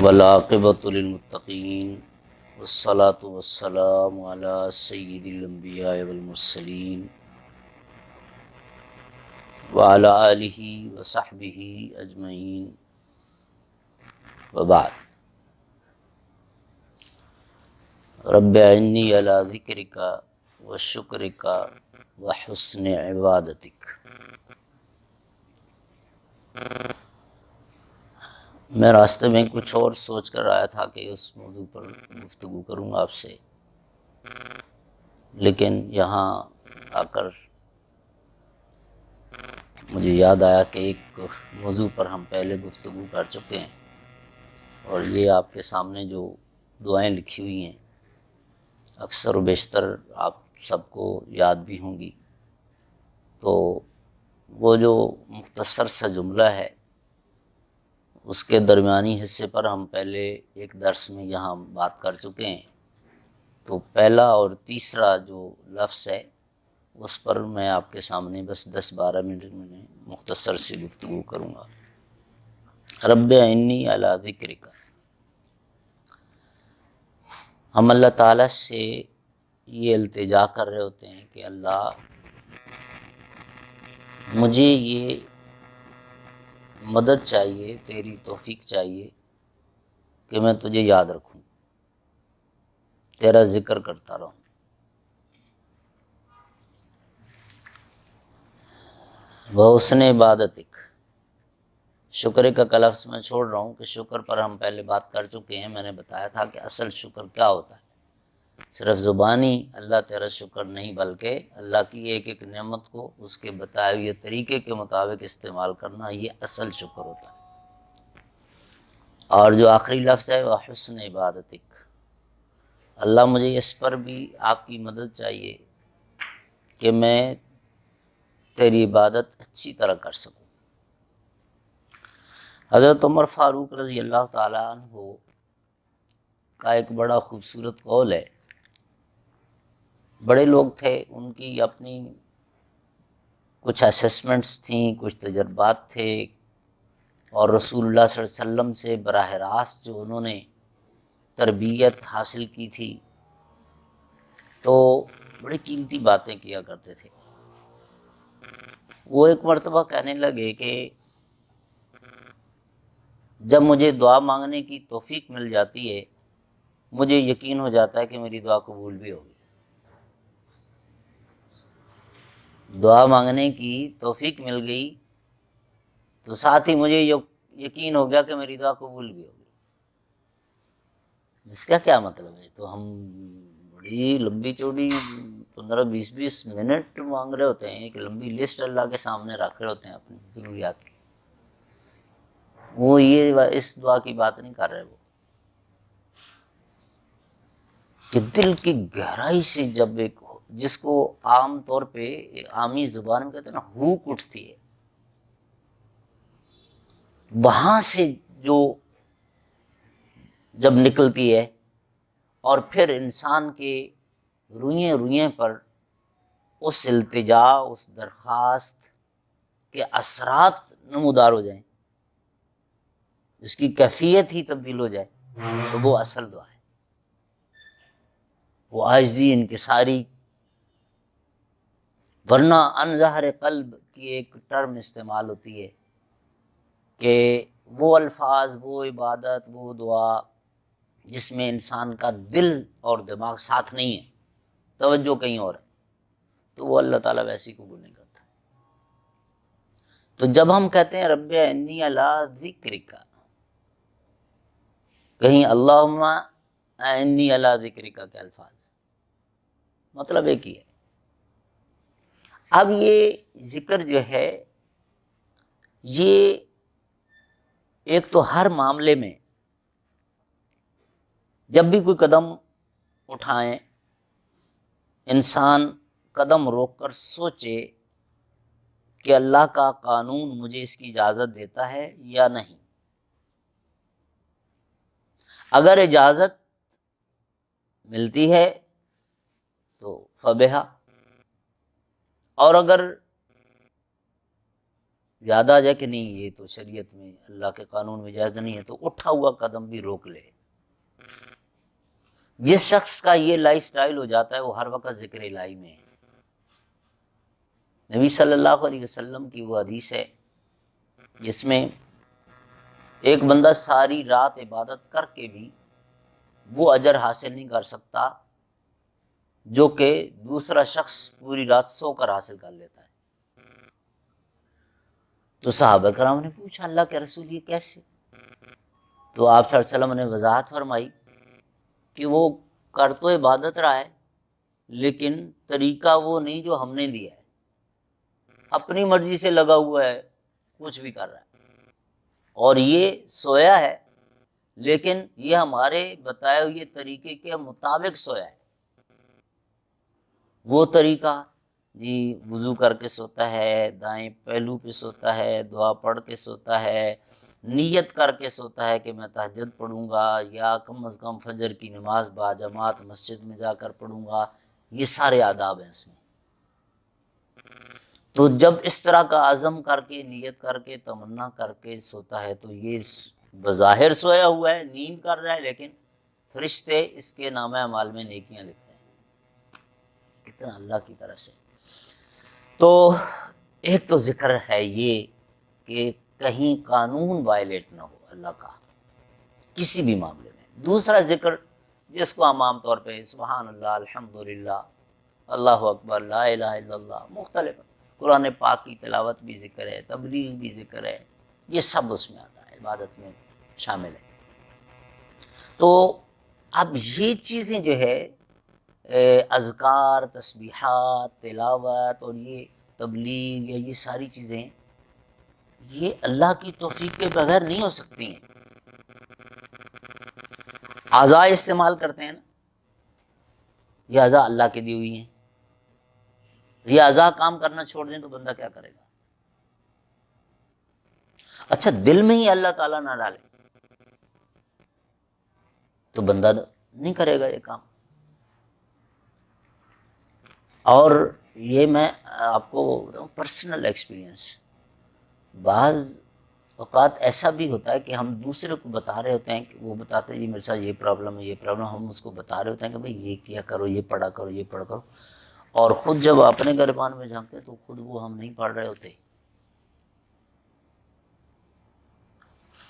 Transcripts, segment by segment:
والعاقبۃ للمتقین والصلاة والسلام علی سید الانبیاء والمرسلین وعلی آلہ وصحبہ اجمعین وبعد۔ رب اعنی علی ذکرک وشکرک وحسن عبادتک۔ میں راستے میں کچھ اور سوچ کر آیا تھا کہ اس موضوع پر گفتگو کروں آپ سے، لیکن یہاں آ کر مجھے یاد آیا کہ ایک موضوع پر ہم پہلے گفتگو کر چکے ہیں، اور یہ آپ کے سامنے جو دعائیں لکھی ہوئی ہیں اکثر و بیشتر آپ سب کو یاد بھی ہوں گی۔ تو وہ جو مختصر سا جملہ ہے اس کے درمیانی حصے پر ہم پہلے ایک درس میں یہاں بات کر چکے ہیں۔ تو پہلا اور تیسرا جو لفظ ہے اس پر میں آپ کے سامنے بس 10-12 منٹ میں مختصر سی گفتگو کروں گا۔ رب اعنی علی ذکرک، ہم اللہ تعالیٰ سے یہ التجا کر رہے ہوتے ہیں کہ اللہ مجھے یہ مدد چاہیے، تیری توفیق چاہیے کہ میں تجھے یاد رکھوں، تیرا ذکر کرتا رہوں۔ وحسن عبادتک، شکر کا لفظ میں چھوڑ رہا ہوں کہ شکر پر ہم پہلے بات کر چکے ہیں۔ میں نے بتایا تھا کہ اصل شکر کیا ہوتا ہے، صرف زبانی اللہ تیرا شکر نہیں، بلکہ اللہ کی ایک ایک نعمت کو اس کے بتائے ہوئے طریقے کے مطابق استعمال کرنا، یہ اصل شکر ہوتا ہے۔ اور جو آخری لفظ ہے وہ حسن عبادتک، اللہ مجھے اس پر بھی آپ کی مدد چاہیے کہ میں تیری عبادت اچھی طرح کر سکوں۔ حضرت عمر فاروق رضی اللہ تعالیٰ عنہ کا ایک بڑا خوبصورت قول ہے۔ بڑے لوگ تھے، ان کی اپنی کچھ اسیسمنٹس تھیں، کچھ تجربات تھے، اور رسول اللہ صلی اللہ علیہ وسلم سے براہ راست جو انہوں نے تربیت حاصل کی تھی، تو بڑی قیمتی باتیں کیا کرتے تھے۔ وہ ایک مرتبہ کہنے لگے کہ جب مجھے دعا مانگنے کی توفیق مل جاتی ہے، مجھے یقین ہو جاتا ہے کہ میری دعا قبول بھی ہوگی۔ دعا مانگنے کی توفیق مل گئی تو ساتھ ہی مجھے یقین ہو گیا کہ میری دعا قبول بھی ہوگی۔ اس کا کیا مطلب ہے؟ تو ہم بڑی لمبی چوڑی 15-20 منٹ مانگ رہے ہوتے ہیں، ایک لمبی لسٹ اللہ کے سامنے رکھ رہے ہوتے ہیں اپنی ضروریات کی۔ وہ یہ اس دعا کی بات نہیں کر رہے، وہ کہ دل کی گہرائی سے جب ایک، جس کو عام طور پہ عامی زبان میں کہتے ہیں نا، ہوک اٹھتی ہے، وہاں سے جو جب نکلتی ہے اور پھر انسان کے روئیں روئیں پر اس التجا، اس درخواست کے اثرات نمودار ہو جائیں، اس کی کیفیت ہی تبدیل ہو جائے، تو وہ اصل دعا ہے۔ وہ عاجزی، انکساری، ورنہ ان ظاہر قلب کی ایک ٹرم استعمال ہوتی ہے کہ وہ الفاظ، وہ عبادت، وہ دعا جس میں انسان کا دل اور دماغ ساتھ نہیں ہے، توجہ کہیں اور ہے، تو وہ اللہ تعالیٰ ویسی قبول نہیں کرتا۔ تو جب ہم کہتے ہیں رب انی علی ذکرک، کہیں اللہم انی علی ذکرک کے الفاظ، مطلب ایک ہی ہے۔ اب یہ ذکر جو ہے، یہ ایک تو ہر معاملے میں جب بھی کوئی قدم اٹھائیں، انسان قدم روک کر سوچے کہ اللہ کا قانون مجھے اس کی اجازت دیتا ہے یا نہیں۔ اگر اجازت ملتی ہے تو فبہا، اور اگر یاد آ جائے کہ نہیں یہ تو شریعت میں اللہ کے قانون میں جائز نہیں ہے، تو اٹھا ہوا قدم بھی روک لے۔ جس شخص کا یہ لائف سٹائل ہو جاتا ہے وہ ہر وقت ذکر الہی میں ہے۔ نبی صلی اللہ علیہ وسلم کی وہ حدیث ہے جس میں ایک بندہ ساری رات عبادت کر کے بھی وہ اجر حاصل نہیں کر سکتا جو کہ دوسرا شخص پوری رات سو کر حاصل کر لیتا ہے۔ تو صحابہ کرام نے پوچھا اللہ کے رسول یہ کیسے؟ تو آپ صلی اللہ علیہ وسلم نے وضاحت فرمائی کہ وہ کر تو عبادت رہا ہے لیکن طریقہ وہ نہیں جو ہم نے دیا ہے، اپنی مرضی سے لگا ہوا ہے، کچھ بھی کر رہا ہے، اور یہ سویا ہے لیکن یہ ہمارے بتائے ہوئے طریقے کے مطابق سویا ہے۔ وہ طریقہ جی وضو کر کے سوتا ہے، دائیں پہلو پہ سوتا ہے، دعا پڑھ کے سوتا ہے، نیت کر کے سوتا ہے کہ میں تہجد پڑھوں گا یا کم از کم فجر کی نماز با جماعت مسجد میں جا کر پڑھوں گا، یہ سارے آداب ہیں اس میں۔ تو جب اس طرح کا عزم کر کے نیت کر کے تمنا کر کے سوتا ہے تو یہ بظاہر سویا ہوا ہے، نیند کر رہا ہے، لیکن فرشتے اس کے نامہ اعمال میں نیکیاں لکھ رہے ہیں، کتنا اللہ کی طرف سے۔ تو ایک تو ذکر ہے یہ کہ کہیں قانون وائلیٹ نہ ہو اللہ کا کسی بھی معاملے میں۔ دوسرا ذکر جس کو ہم عام طور پہ سبحان اللہ، الحمدللہ، اللہ اکبر، لا الہ الا اللہ، مختلف قرآن پاک کی تلاوت بھی ذکر ہے، تبلیغ بھی ذکر ہے، یہ سب اس میں آتا ہے، عبادت میں شامل ہے۔ تو اب یہ چیزیں جو ہے اذکار، تسبیحات، تلاوت اور یہ تبلیغ یا یہ ساری چیزیں یہ اللہ کی توفیق کے بغیر نہیں ہو سکتی ہیں۔ اعضاء استعمال کرتے ہیں نا، یہ اعضاء اللہ کی دی ہوئی ہیں، یہ اعضاء کام کرنا چھوڑ دیں تو بندہ کیا کرے گا؟ اچھا دل میں ہی اللہ تعالیٰ نہ ڈالے تو بندہ نہیں کرے گا یہ کام۔ اور یہ میں آپ کو بتاؤں پرسنل ایکسپیرینس، بعض اوقات ایسا بھی ہوتا ہے کہ ہم دوسرے کو بتا رہے ہوتے ہیں کہ وہ بتاتے ہیں جی میرے ساتھ یہ پرابلم ہے، یہ پرابلم، ہم اس کو بتا رہے ہوتے ہیں کہ بھائی یہ کیا کرو، یہ پڑھا کرو، یہ پڑھا کرو، اور خود جب اپنے گریبان میں جھانکتے ہیں تو خود وہ ہم نہیں پڑھ رہے ہوتے۔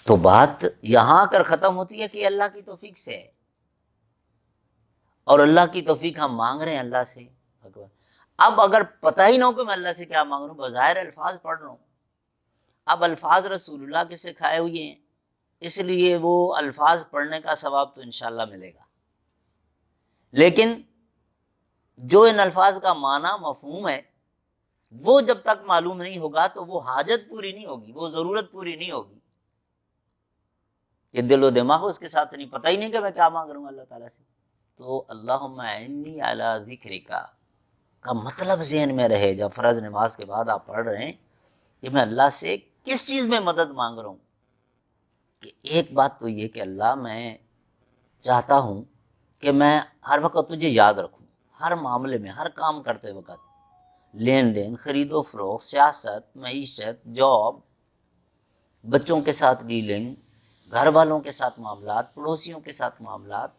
تو بات یہاں کر ختم ہوتی ہے کہ اللہ کی توفیق سے ہے، اور اللہ کی توفیق ہم مانگ رہے ہیں اللہ سے۔ اب اگر پتہ ہی نہ ہو کہ میں اللہ سے کیا مانگ رہا ہوں، بظاہر الفاظ پڑھ رہا ہوں، اب الفاظ رسول اللہ کے سکھائے ہوئے ہیں اس لیے وہ الفاظ پڑھنے کا ثواب تو انشاءاللہ ملے گا، لیکن جو ان الفاظ کا معنی مفہوم ہے وہ جب تک معلوم نہیں ہوگا تو وہ حاجت پوری نہیں ہوگی، وہ ضرورت پوری نہیں ہوگی۔ یہ دل و دماغ اس کے ساتھ نہیں، پتہ ہی نہیں کہ میں کیا مانگ رہا ہوں اللہ تعالیٰ سے۔ تو اللہم اعنی علی ذکرک کا مطلب ذہن میں رہے، جب فرض نماز کے بعد آپ پڑھ رہے ہیں کہ میں اللہ سے کس چیز میں مدد مانگ رہا ہوں، کہ ایک بات تو یہ کہ اللہ میں چاہتا ہوں کہ میں ہر وقت تجھے یاد رکھوں، ہر معاملے میں، ہر کام کرتے وقت، لین دین، خرید و فروخت، سیاست، معیشت، جاب، بچوں کے ساتھ ڈیلنگ، گھر والوں کے ساتھ معاملات، پڑوسیوں کے ساتھ معاملات،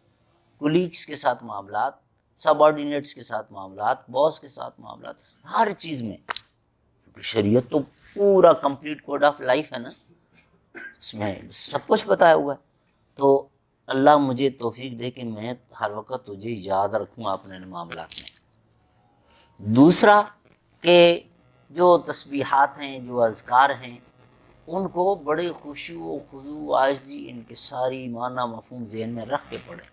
کولیگس کے ساتھ معاملات، سب آرڈینیٹس کے ساتھ معاملات، باس کے ساتھ معاملات، ہر چیز میں، کیونکہ شریعت تو پورا کمپلیٹ کوڈ آف لائف ہے نا، اس میں سب کچھ بتایا ہوا ہے۔ تو اللہ مجھے توفیق دے کہ میں ہر وقت تجھے یاد رکھوں اپنے معاملات میں۔ دوسرا کہ جو تسبیحات ہیں، جو اذکار ہیں، ان کو بڑے خشوع و خضوع، عاجزی، ان کے ساری معنی مفہوم ذہن میں رکھ کے پڑھیں۔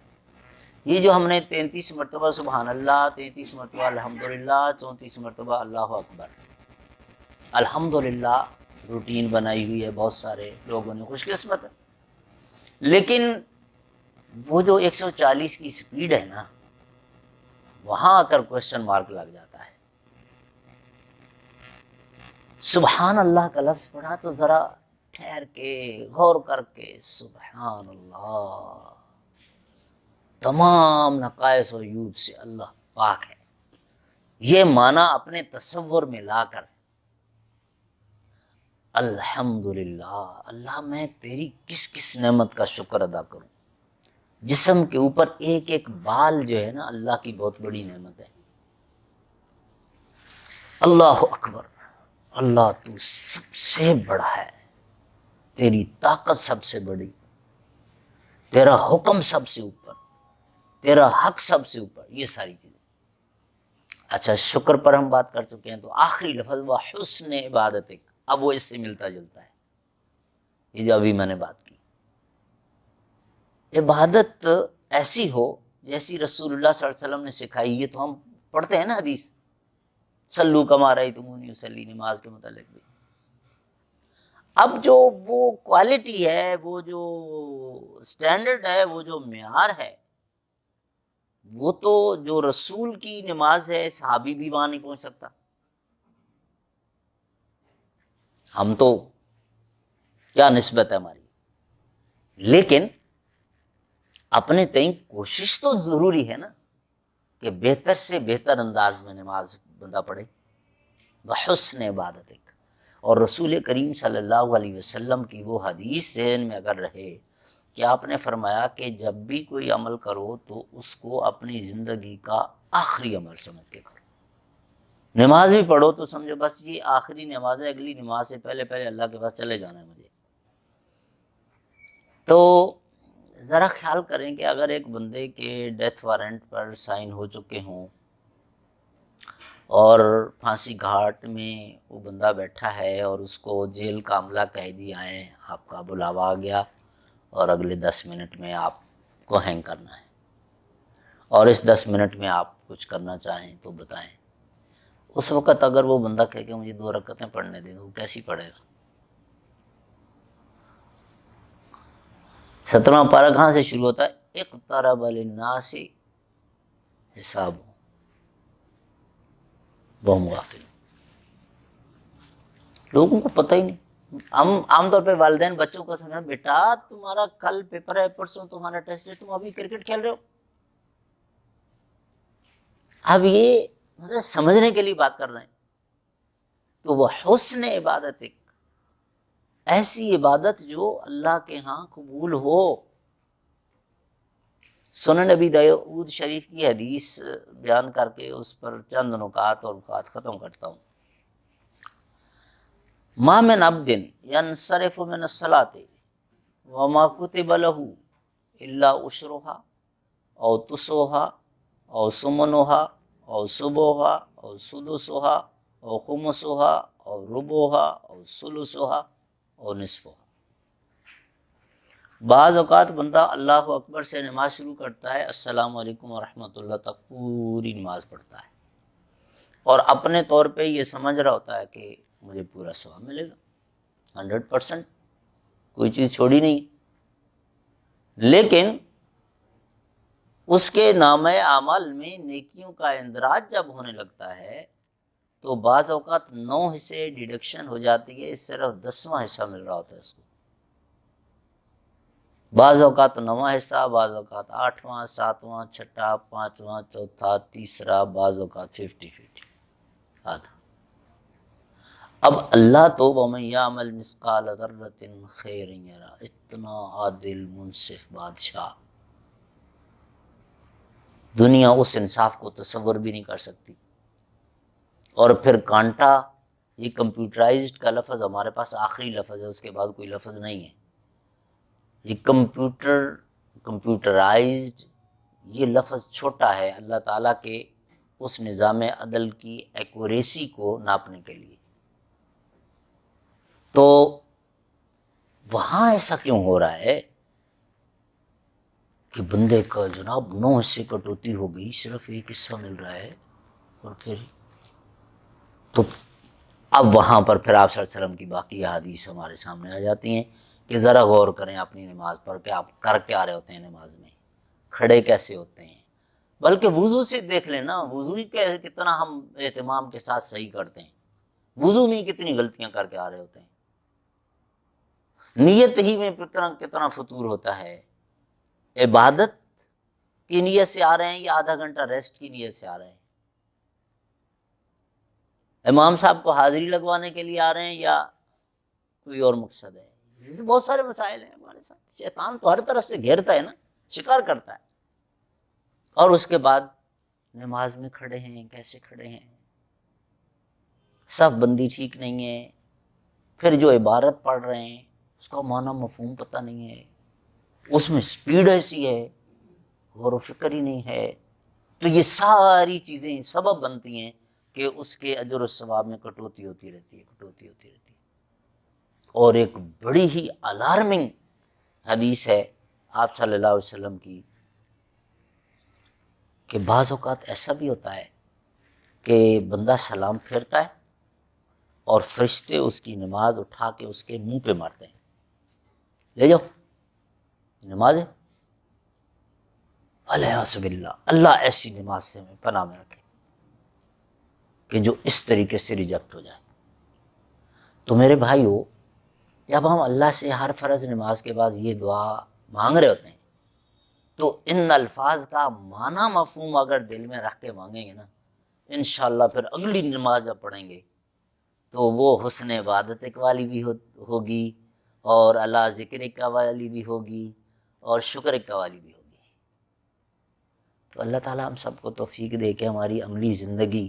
یہ جو ہم نے 33 مرتبہ سبحان اللہ، 33 مرتبہ الحمدللہ، 34 مرتبہ اللہ اکبر، الحمدللہ روٹین بنائی ہوئی ہے، بہت سارے لوگوں نے، خوش قسمت ہے، لیکن وہ جو 140 کی سپیڈ ہے نا، وہاں آ کر کوشچن مارک لگ جاتا ہے۔ سبحان اللہ کا لفظ پڑھا تو ذرا ٹھہر کے غور کر کے، سبحان اللہ، تمام نقائص و عیوب سے اللہ پاک ہے، یہ معنی اپنے تصور میں لا کر الحمدللہ، اللہ میں تیری کس کس نعمت کا شکر ادا کروں۔ جسم کے اوپر ایک ایک بال جو ہے نا اللہ کی بہت بڑی نعمت ہے۔ اللہ اکبر، اللہ تو سب سے بڑا ہے، تیری طاقت سب سے بڑی، تیرا حکم سب سے اوپر، تیرا حق سب سے اوپر، یہ ساری چیزیں۔ اچھا، شکر پر ہم بات کر چکے ہیں، تو آخری لفظ وہ حسن عبادت، اب وہ اس سے ملتا جلتا ہے، یہ جو ابھی میں نے بات کی۔ عبادت ایسی ہو جیسی رسول اللہ صلی اللہ علیہ وسلم نے سکھائی۔ یہ تو ہم پڑھتے ہیں نا حدیث، صلو کما رأیتمونی اصلی، نماز کے متعلق بھی۔ اب جو وہ کوالٹی ہے، وہ جو سٹینڈرڈ ہے، وہ جو معیار ہے، وہ تو جو رسول کی نماز ہے صحابی بھی وہاں نہیں پہنچ سکتا۔ ہم تو کیا نسبت ہے ہماری، لیکن اپنے تئیں کوشش تو ضروری ہے نا کہ بہتر سے بہتر انداز میں نماز بندہ پڑھے بحسن عبادت۔ اور رسول کریم صلی اللہ علیہ وسلم کی وہ حدیث ذہن میں اگر رہے کہ آپ نے فرمایا کہ جب بھی کوئی عمل کرو تو اس کو اپنی زندگی کا آخری عمل سمجھ کے کرو۔ نماز بھی پڑھو تو سمجھو بس یہ آخری نماز ہے، اگلی نماز سے پہلے پہلے اللہ کے پاس چلے جانا ہے مجھے۔ تو ذرا خیال کریں کہ اگر ایک بندے کے ڈیتھ وارنٹ پر سائن ہو چکے ہوں اور پھانسی گھاٹ میں وہ بندہ بیٹھا ہے اور اس کو جیل کا عملہ قیدی آئے، آپ کا بلاوا آ گیا اور اگلے 10 منٹ میں آپ کو ہینگ کرنا ہے، اور اس 10 منٹ میں آپ کچھ کرنا چاہیں تو بتائیں۔ اس وقت اگر وہ بندہ کہے کہ مجھے 2 رکعتیں پڑھنے دیں، وہ کیسی پڑھے گا؟ 17واں پارہ کہاں سے شروع ہوتا ہے؟ اقترب للناس حسابهم وهم غافلون۔ لوگوں کو پتہ ہی نہیں۔ ہم عام طور پہ والدین بچوں کو سمجھا، بیٹا تمہارا کل پیپر ہے، پرسوں تمہارا ٹیسٹ ہے، تم ابھی کرکٹ کھیل رہے ہو۔ اب یہ مطلب سمجھنے کے لیے بات کر رہے ہیں۔ تو وہ حسن عبادت، ایک ایسی عبادت جو اللہ کے ہاں قبول ہو۔ سنن نبی داؤد شریف کی حدیث بیان کر کے اس پر چند نکات اور بات ختم کرتا ہوں۔ ما من عبد ينصرف من الصلاة وما كتب له الا عشرها او تسعها او ثمنها او سبعها او سدسها او خمسها او ربعها او ثلثها او نصفها۔ بعض اوقات بندہ اللہ اکبر سے نماز شروع کرتا ہے، السلام علیکم ورحمۃ اللہ تک پوری نماز پڑھتا ہے، اور اپنے طور پہ یہ سمجھ رہا ہوتا ہے کہ مجھے پورا ثواب ملے گا، 100%، کوئی چیز چھوڑی نہیں۔ لیکن اس کے نامہ اعمال میں نیکیوں کا اندراج جب ہونے لگتا ہے تو بعض اوقات 9 حصے ڈیڈکشن ہو جاتی ہے، صرف 10واں حصہ مل رہا ہوتا ہے اس کو۔ بعض اوقات 9واں حصہ، بعض اوقات 8واں، 7واں، 6واں، 5واں، 4تھا، تیسرا، بعض اوقات 50-50 آدھا۔ اب اللہ تو وَمَن يَعْمَلْ مِثْقَالَ ذَرَّةٍ خَيْرًا يَرَهُ، اتنا عادل منصف بادشاہ، دنیا اس انصاف کو تصور بھی نہیں کر سکتی۔ اور پھر کانٹا، یہ کمپیوٹرائزڈ کا لفظ ہمارے پاس آخری لفظ ہے، اس کے بعد کوئی لفظ نہیں ہے۔ یہ کمپیوٹرائزڈ، یہ لفظ چھوٹا ہے اللہ تعالیٰ کے اس نظام عدل کی ایکوریسی کو ناپنے کے لیے۔ تو وہاں ایسا کیوں ہو رہا ہے کہ بندے کا جناب 9 حصے کٹوتی ہو گئی، صرف 1 حصہ مل رہا ہے، اور پھر تو اب وہاں پر پھر آپ صلی اللہ علیہ وسلم کی باقی احادیث ہمارے سامنے آ جاتی ہیں کہ ذرا غور کریں اپنی نماز پر کہ آپ کر کیا رہے ہوتے ہیں نماز میں، کھڑے کیسے ہوتے ہیں۔ بلکہ وضو سے دیکھ لیں نا، وضو ہی کتنا ہم اہتمام کے ساتھ صحیح کرتے ہیں، وضو میں کتنی غلطیاں کر کے آ رہے ہوتے ہیں، نیت ہی میں کتنا فطور ہوتا ہے۔ عبادت کی نیت سے آ رہے ہیں یا آدھا گھنٹہ ریسٹ کی نیت سے آ رہے ہیں؟ امام صاحب کو حاضری لگوانے کے لیے آ رہے ہیں یا کوئی اور مقصد ہے. یہ بہت سارے مسائل ہیں ہمارے ساتھ. شیطان تو ہر طرف سے گھیرتا ہے نا، شکار کرتا ہے. اور اس کے بعد نماز میں کھڑے ہیں، کیسے کھڑے ہیں، صف بندی ٹھیک نہیں ہے، پھر جو عبارت پڑھ رہے ہیں اس کا معنی مفہوم پتہ نہیں ہے، اس میں سپیڈ ایسی ہے، غور و فکر ہی نہیں ہے. تو یہ ساری چیزیں سبب بنتی ہیں کہ اس کے اجر و ثواب میں کٹوتی ہوتی رہتی ہے، کٹوتی ہوتی رہتی ہے. اور ایک بڑی ہی الارمنگ حدیث ہے آپ صلی اللہ علیہ وسلم کی کہ بعض اوقات ایسا بھی ہوتا ہے کہ بندہ سلام پھیرتا ہے اور فرشتے اس کی نماز اٹھا کے اس کے منہ پہ مارتے ہیں، لے جاؤ نماز ہے. والعیاذ باللہ، اللہ ایسی نماز سے ہمیں پناہ میں رکھے کہ جو اس طریقے سے ریجیکٹ ہو جائے. تو میرے بھائیو، جب ہم اللہ سے ہر فرض نماز کے بعد یہ دعا مانگ رہے ہوتے ہیں تو ان الفاظ کا معنی مفہوم اگر دل میں رکھ کے مانگیں گے نا، انشاءاللہ پھر اگلی نماز جب پڑھیں گے تو وہ حسن عبادت والی بھی ہوگی، اور اللہ ذکر کا والی بھی ہوگی، اور شکر کا والی بھی ہوگی. تو اللہ تعالیٰ ہم سب کو توفیق دے کہ ہماری عملی زندگی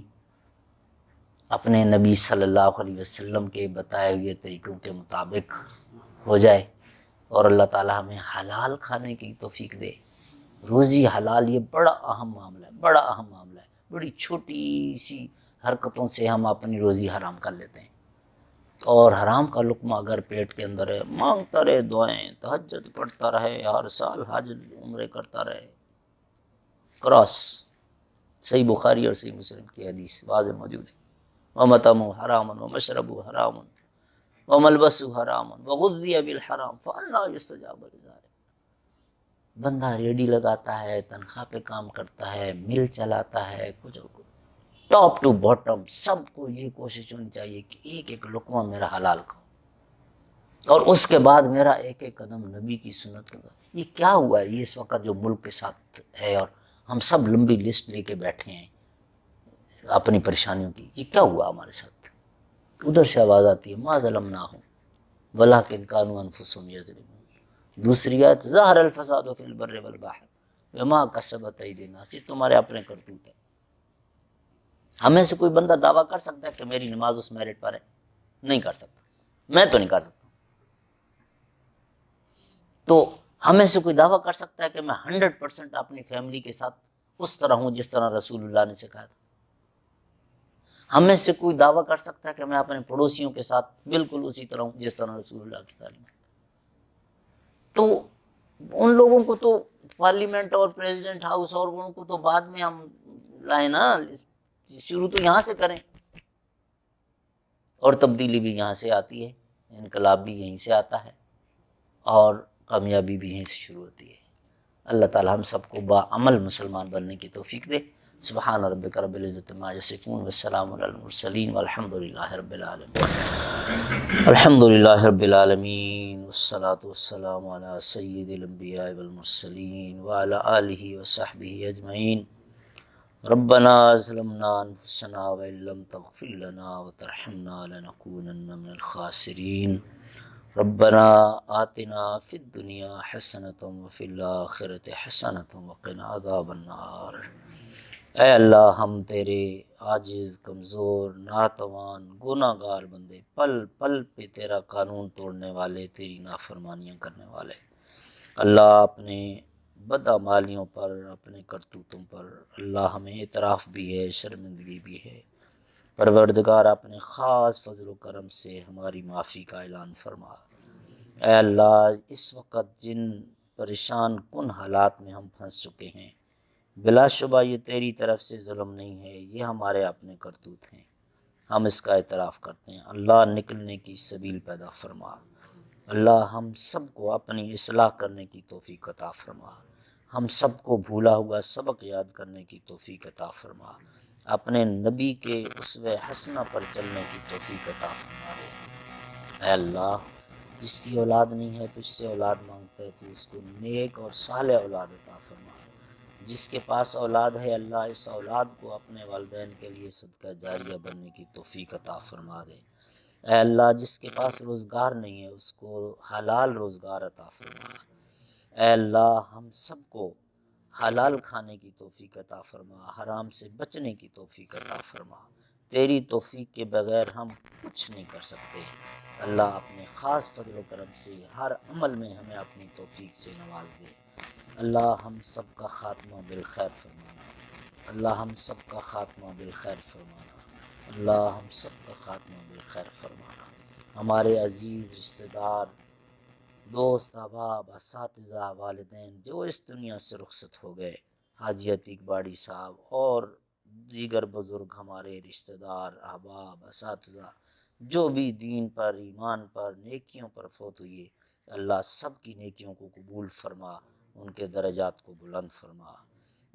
اپنے نبی صلی اللہ علیہ وسلم کے بتائے ہوئے طریقوں کے مطابق ہو جائے، اور اللہ تعالیٰ ہمیں حلال کھانے کی توفیق دے. روزی حلال یہ بڑا اہم معاملہ ہے، بڑا اہم معاملہ ہے. بڑی چھوٹی سی حرکتوں سے ہم اپنی روزی حرام کر لیتے ہیں، اور حرام کا لقمہ اگر پیٹ کے اندر ہے، مانگتا رہے دعائیں، تہجد پڑھتا رہے، ہر سال حج عمرے کرتا رہے. کراس صحیح بخاری اور صحیح مسلم کی حدیث واضح موجود ہے. وَمَطْعَمُهُ حَرَامٌ وَمَشْرَبُهُ حَرَامٌ وَمَلْبَسُهُ حَرَامٌ وَغُذِّيَ بِالْحَرَامِ فَأَنَّىٰ يُسْتَجَابُ لِذَٰلِكَ. بندہ ریڈی لگاتا ہے، تنخواہ پہ کام کرتا ہے، مل چلاتا ہے، کچھ ٹاپ ٹو باٹم سب کو یہ کوشش ہونی چاہیے کہ ایک ایک لقمہ میرا حلال کھاؤ، اور اس کے بعد میرا ایک ایک قدم نبی کی سنت کے بعد. یہ کیا ہوا ہے یہ اس وقت جو ملک کے ساتھ ہے، اور ہم سب لمبی لسٹ لے کے بیٹھے ہیں اپنی پریشانیوں کی. یہ کیا ہوا ہمارے ساتھ؟ ادھر سے آواز آتی ہے ما ظلمناہم ولکن کانوا انفسہم یظلمون. دوسری آیت ظہر الفساد فی البر والبحر بما کسبت ایدی الناس. یہ تمہارے اپنے کرتوت ہے. ہمیں سے کوئی بندہ دعویٰ کر سکتا ہے کہ میری نماز اس میرٹ پر ہے؟ نہیں کر سکتا. میں تو نہیں کر سکتا. تو ہمیں سے کوئی دعویٰ کر سکتا ہے کہ میں 100% اپنی فیملی کے ساتھ اس طرح ہوں جس طرح رسول اللہ نے سکھایا تھا؟ ہمیں سے کوئی دعویٰ کر سکتا ہے کہ میں اپنے پڑوسیوں کے ساتھ بالکل اسی طرح ہوں جس طرح رسول اللہ کی تعلیم ہے؟ تو ان لوگوں کو تو پارلیمنٹ اور پریزیڈنٹ ہاؤس اور ان کو تو بعد میں ہم لائیں نا، شروع تو یہاں سے کریں. اور تبدیلی بھی یہاں سے آتی ہے، انقلاب بھی یہیں سے آتا ہے، اور کامیابی بھی یہیں سے شروع ہوتی ہے. اللہ تعالی ہم سب کو باعمل مسلمان بننے کی توفیق دے. سبحان ربک رب العزت عما یصفون والسلام علی المرسلین والحمد للہ رب العالمین. الحمد للہ رب العالمین والصلاة والسلام علی سید الانبیاء والمرسلین وعلی آلہ وصحبہ اجمعین. ربنا ظلمنا انفسنا وان لم تغفر لنا وترحمنا لنکونن من الخاسرین. ربنا آتنا فی الدنیا حسنۃ وفی الآخرۃ حسنۃ وقنا عذاب النار. اے اللہ، ہم تیرے عاجز، کمزور، ناتوان، گناہ گار بندے، پل پل پہ تیرا قانون توڑنے والے، تیری نافرمانیاں کرنے والے. اللہ، اپنے بدعمالیوں پر، اپنے کرتوتوں پر اللہ ہمیں اعتراف بھی ہے، شرمندگی بھی ہے. پروردگار اپنے خاص فضل و کرم سے ہماری معافی کا اعلان فرما. اے اللہ، اس وقت جن پریشان کن حالات میں ہم پھنس چکے ہیں، بلا شبہ یہ تیری طرف سے ظلم نہیں ہے، یہ ہمارے اپنے کرتوت ہیں. ہم اس کا اعتراف کرتے ہیں. اللہ، نکلنے کی سبیل پیدا فرما. اللہ، ہم سب کو اپنی اصلاح کرنے کی توفیق عطا فرما. ہم سب کو بھولا ہوا سبق یاد کرنے کی توفیق عطا فرما. اپنے نبی کے اسوہ حسنہ پر چلنے کی توفیق عطا فرما. اے اللہ، جس کی اولاد نہیں ہے تجھ سے اولاد مانگتا ہے، تو اس کو نیک اور صالح اولاد عطا فرما. جس کے پاس اولاد ہے اللہ، اس اولاد کو اپنے والدین کے لیے صدقہ جاریہ بننے کی توفیق عطا فرما دے. اے اللہ جس کے پاس روزگار نہیں ہے اس کو حلال روزگار عطا فرما۔ اے اللہ ہم سب کو حلال کھانے کی توفیق عطا فرما، حرام سے بچنے کی توفیق عطا فرما۔ تیری توفیق کے بغیر ہم کچھ نہیں کر سکتے۔ اللہ اپنے خاص فضل و کرم سے ہر عمل میں ہمیں اپنی توفیق سے نواز دے۔ اللہ ہم سب کا خاتمہ بالخیر فرمانا۔ اللہ ہم سب کا خاتمہ بالخیر فرمانا۔ اللہ ہم سب کا خاتمہ بالخیر فرمانا۔ ہمارے عزیز رشتہ دار، دوست، احباب، اساتذہ، والدین جو اس دنیا سے رخصت ہو گئے، حاجی عتیق باڑی صاحب اور دیگر بزرگ ہمارے رشتہ دار، احباب، اساتذہ جو بھی دین پر، ایمان پر، نیکیوں پر فوت ہوئے، اللہ سب کی نیکیوں کو قبول فرما، ان کے درجات کو بلند فرما،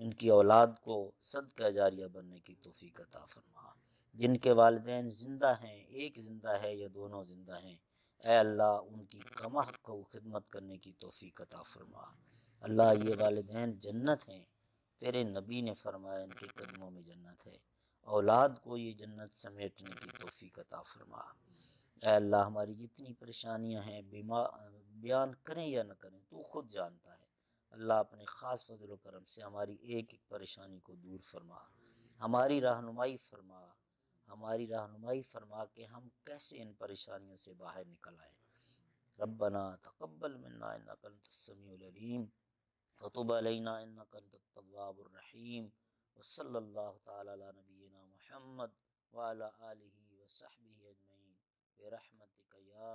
ان کی اولاد کو صدقہ جاریہ بننے کی توفیق عطا فرما۔ جن کے والدین زندہ ہیں، ایک زندہ ہے یا دونوں زندہ ہیں، اے اللہ ان کی کمہ کو خدمت کرنے کی توفیق عطا فرما۔ اللہ یہ والدین جنت ہیں، تیرے نبی نے فرمایا ان کے قدموں میں جنت ہے، اولاد کو یہ جنت سمیٹنے کی توفیق عطا فرما۔ اے اللہ ہماری جتنی پریشانیاں ہیں بیان کریں یا نہ کریں تو خود جانتا ہے۔ اللہ اپنے خاص فضل و کرم سے ہماری ایک ایک پریشانی کو دور فرما، ہماری رہنمائی فرما، ہماری رہنمائی فرما کہ ہم کیسے ان پریشانیوں سے باہر نکل آئیں۔ ربنا تقبل منا انک انت السمیع العلیم وتب علینا انک انت التواب الرحیم، وصلی اللہ تعالی علی نبینا محمد وعلی آلہ وصحبہ اجمعین برحمتک یا